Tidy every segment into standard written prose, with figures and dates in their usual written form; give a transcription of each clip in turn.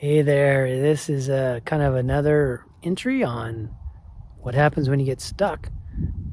Hey there, this is kind of another entry on what happens when you get stuck.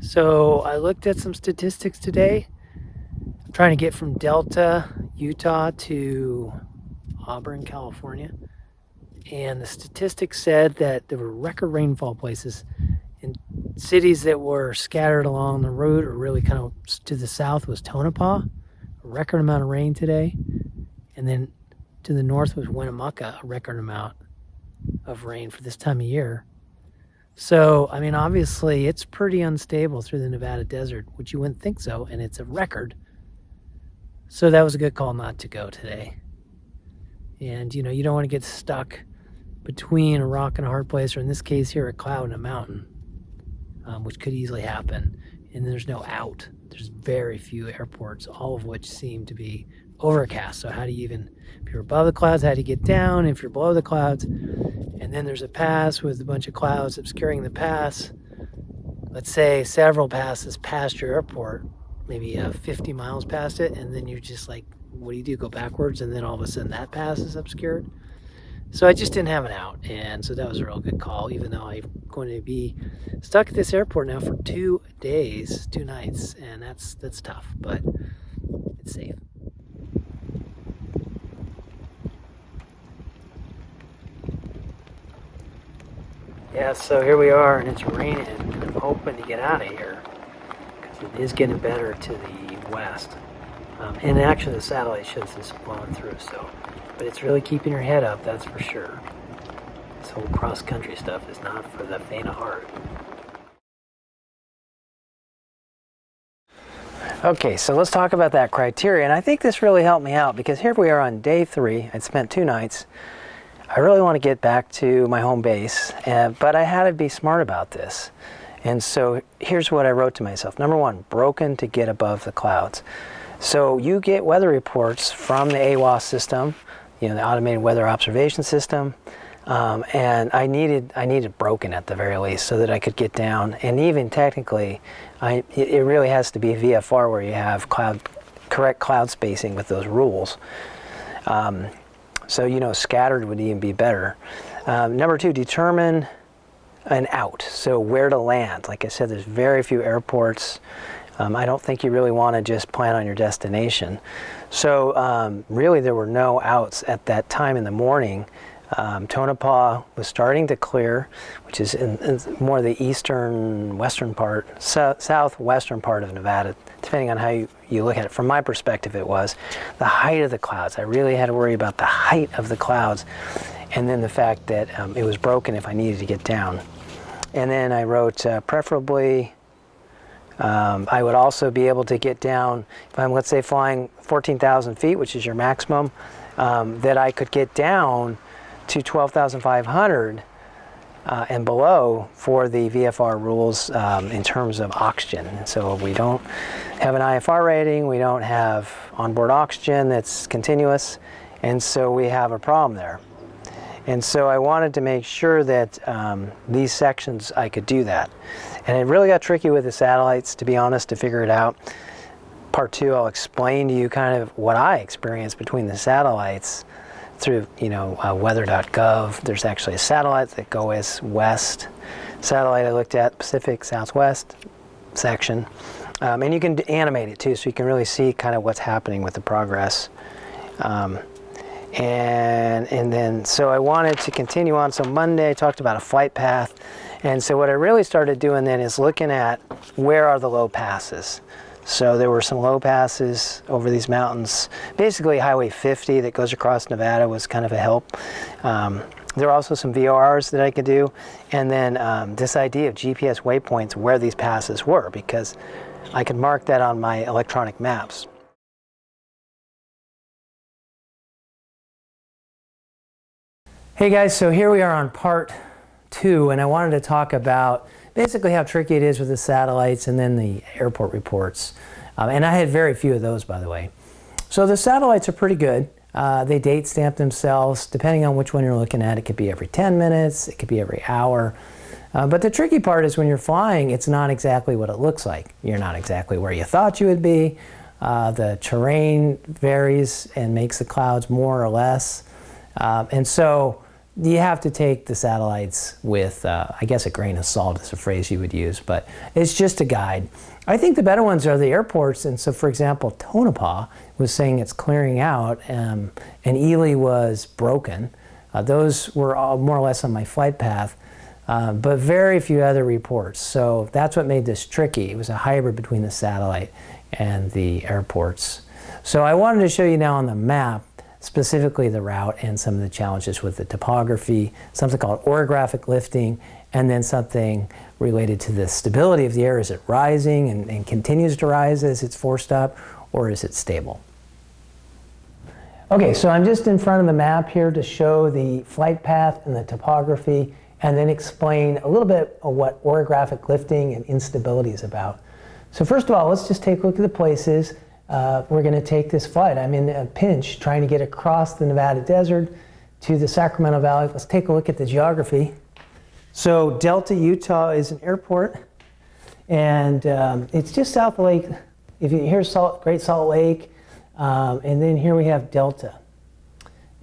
So I looked at some statistics today. I'm trying to get from Delta, Utah to Auburn, California. And the statistics said that there were record rainfall places in cities that were scattered along the route or really kind of to the south was Tonopah, a record amount of rain today. And then to the north was Winnemucca, a record amount of rain for this time of year. So, I mean, obviously it's pretty unstable through the Nevada desert, which you wouldn't think so, and it's a record. So that was a good call not to go today. And, you don't want to get stuck between a rock and a hard place, or in this case here, a cloud and a mountain, which could easily happen. And there's no out. There's very few airports, all of which seem to be overcast. So how do you even, if you're above the clouds, how do you get down? If you're below the clouds, and then there's a pass with a bunch of clouds obscuring the pass. Let's say several passes past your airport, maybe 50 miles past it, and then you're just like, what do? Go backwards, and then all of a sudden that pass is obscured. So I just didn't have an out, and so that was a real good call, even though I'm going to be stuck at this airport now for 2 days, 2 nights, and that's tough, but it's safe. Yeah, so here we are, and it's raining, and I'm hoping to get out of here, because it is getting better to the west. And actually the satellite shows this blowing through, but it's really keeping your head up, that's for sure. This whole cross-country stuff is not for the faint of heart. Okay, so let's talk about that criteria, and I think this really helped me out, because here we are on day 3. I'd spent 2 nights. I really want to get back to my home base, but I had to be smart about this. And so here's what I wrote to myself. Number 1, broken to get above the clouds. So you get weather reports from the AWOS system, the Automated Weather Observation System, and I needed broken at the very least so that I could get down. And even technically, it really has to be VFR where you have correct cloud spacing with those rules. So, scattered would even be better. Number 2, determine an out. So where to land. Like I said, there's very few airports. I don't think you really want to just plan on your destination. So really there were no outs at that time in the morning. Tonopah was starting to clear, which is in more the western part, southwestern part of Nevada, depending on how you look at it. From my perspective, it was the height of the clouds. I really had to worry about the height of the clouds, and then the fact that it was broken if I needed to get down. And then I wrote preferably I would also be able to get down, if I'm, let's say, flying 14,000 feet, which is your maximum, that I could get down to 12,500 and below for the VFR rules in terms of oxygen. So we don't have an IFR rating, we don't have onboard oxygen that's continuous, and so we have a problem there. And so I wanted to make sure that these sections I could do that. And it really got tricky with the satellites, to be honest, to figure it out. Part 2, I'll explain to you kind of what I experienced between the satellites through, weather.gov. There's actually a satellite that goes west. Satellite I looked at, Pacific Southwest section. And you can animate it too, so you can really see kind of what's happening with the progress. And then, so I wanted to continue on. So Monday I talked about a flight path. And so what I really started doing then is looking at where are the low passes. So there were some low passes over these mountains. Basically Highway 50 that goes across Nevada was kind of a help. There were also some VORs that I could do. And then this idea of GPS waypoints where these passes were, because I could mark that on my electronic maps. Hey guys, so here we are on part 2, and I wanted to talk about basically how tricky it is with the satellites and then the airport reports. And I had very few of those, by the way. So the satellites are pretty good. They date stamp themselves. Depending on which one you're looking at, it could be every 10 minutes, it could be every hour. But the tricky part is when you're flying, it's not exactly what it looks like. You're not exactly where you thought you would be. The terrain varies and makes the clouds more or less. And so you have to take the satellites with, I guess a grain of salt is a phrase you would use, but it's just a guide. I think the better ones are the airports. And so, for example, Tonopah was saying it's clearing out, and Ely was broken. Those were all more or less on my flight path, but very few other reports. So that's what made this tricky. It was a hybrid between the satellite and the airports. So I wanted to show you now on the map specifically the route and some of the challenges with the topography, something called orographic lifting, and then something related to the stability of the air. Is it rising and continues to rise as it's forced up, or is it stable? Okay, so I'm just in front of the map here to show the flight path and the topography, and then explain a little bit of what orographic lifting and instability is about. So first of all, let's just take a look at the places we're going to take this flight. I'm in a pinch trying to get across the Nevada desert to the Sacramento Valley. Let's take a look at the geography. So Delta, Utah is an airport, and it's just south of Lake. If you hear Great Salt Lake, and then here we have Delta.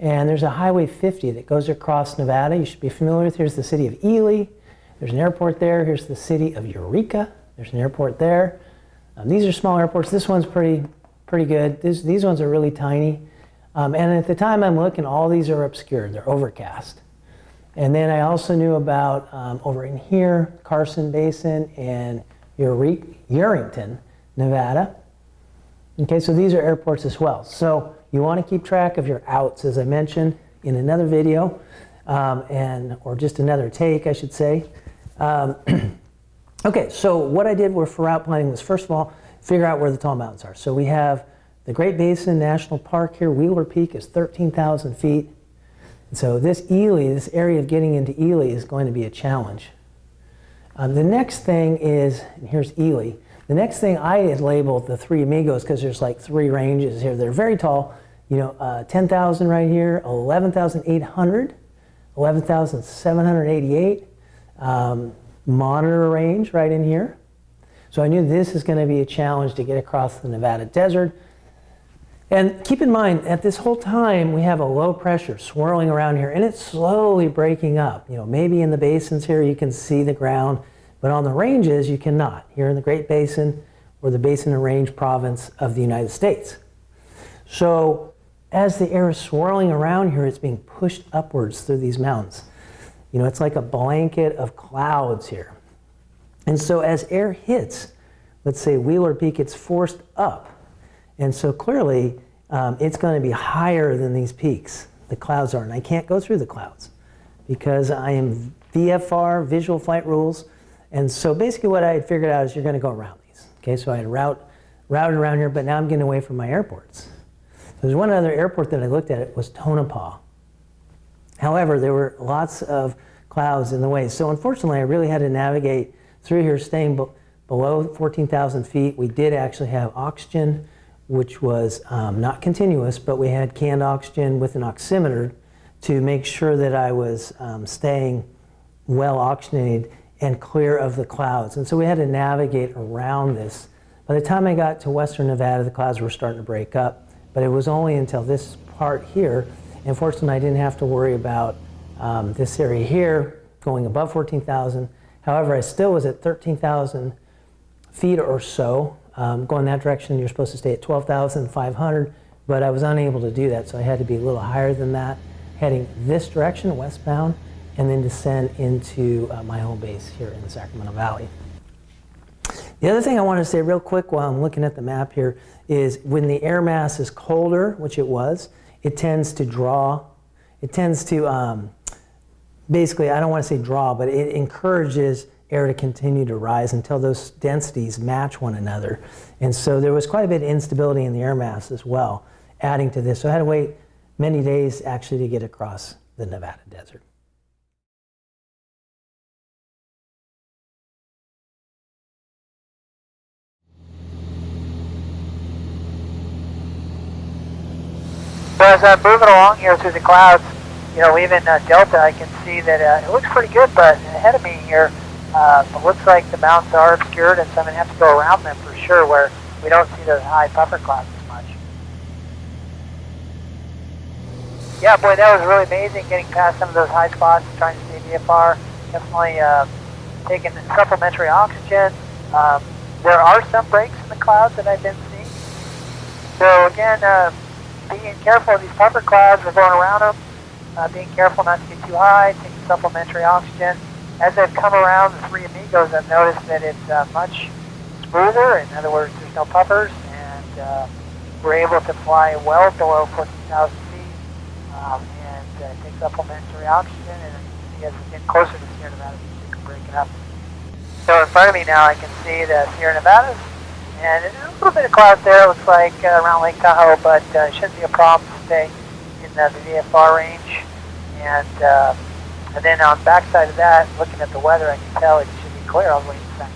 And there's a Highway 50 that goes across Nevada. You should be familiar with. Here's the city of Ely. There's an airport there. Here's the city of Eureka. There's an airport there. These are small airports. This one's pretty good. These ones are really tiny. And at the time I'm looking, all these are obscured. They're overcast. And then I also knew about over in here, Carson Basin and Urrington, Nevada. Okay, so these are airports as well. So you want to keep track of your outs, as I mentioned in another video, or just another take, I should say. Okay, so what I did for route planning was, first of all, figure out where the tall mountains are. So we have the Great Basin National Park here. Wheeler Peak is 13,000 feet. And so this area of getting into Ely is going to be a challenge. The next thing is, and here's Ely. The next thing I had labeled the Three Amigos, because there's like three ranges here. They're very tall. 10,000 right here, 11,800, 11,788. Monitor range right in here. So I knew this is going to be a challenge to get across the Nevada desert. And keep in mind, at this whole time, we have a low pressure swirling around here, and it's slowly breaking up. Maybe in the basins here you can see the ground, but on the ranges you cannot. Here in the Great Basin, or the Basin and Range province of the United States. So as the air is swirling around here, it's being pushed upwards through these mountains. It's like a blanket of clouds here. And so as air hits, let's say Wheeler Peak, it's forced up. And so clearly, it's going to be higher than these peaks. The clouds are. And I can't go through the clouds because I am VFR, visual flight rules. And so basically what I had figured out is you're going to go around these. Okay, so I had routed around here, but now I'm getting away from my airports. There's one other airport that I looked at. It was Tonopah. However, there were lots of clouds in the way. So unfortunately, I really had to navigate through here, staying below 14,000 feet. We did actually have oxygen, which was not continuous, but we had canned oxygen with an oximeter to make sure that I was staying well oxygenated and clear of the clouds. And so we had to navigate around this. By the time I got to western Nevada, the clouds were starting to break up, but it was only until this part here. And fortunately, I didn't have to worry about this area here going above 14,000. However, I still was at 13,000 feet or so. Going that direction, you're supposed to stay at 12,500, but I was unable to do that, so I had to be a little higher than that, heading this direction, westbound, and then descend into my home base here in the Sacramento Valley. The other thing I want to say real quick while I'm looking at the map here is when the air mass is colder, which it was, it tends to draw. It tends to, basically, I don't want to say draw, but it encourages air to continue to rise until those densities match one another. And so there was quite a bit of instability in the air mass as well, adding to this. So I had to wait many days actually to get across the Nevada desert. So as I'm moving along here through the clouds, even Delta, I can see that it looks pretty good, but ahead of me here, it looks like the mountains are obscured, and so I'm going to have to go around them for sure, where we don't see those high puffer clouds as much. Yeah, boy, that was really amazing getting past some of those high spots, trying to stay VFR. Definitely taking supplementary oxygen. There are some breaks in the clouds that I've been seeing. So again, being careful of these puffer clouds, we're going around them. Being careful not to get too high, taking supplementary oxygen. As I've come around the Three Amigos, I've noticed that it's much smoother. In other words, there's no puffers, and we're able to fly well below 14,000 feet and take supplementary oxygen. And you can see as we get closer to Sierra Nevada, we can break it up. So in front of me now, I can see the Sierra Nevadas, and there's a little bit of clouds there. It looks like around Lake Tahoe, but it shouldn't be a problem to stay in the VFR range. And then on the backside of that, looking at the weather, I can tell it should be clear all the way to Sacramento.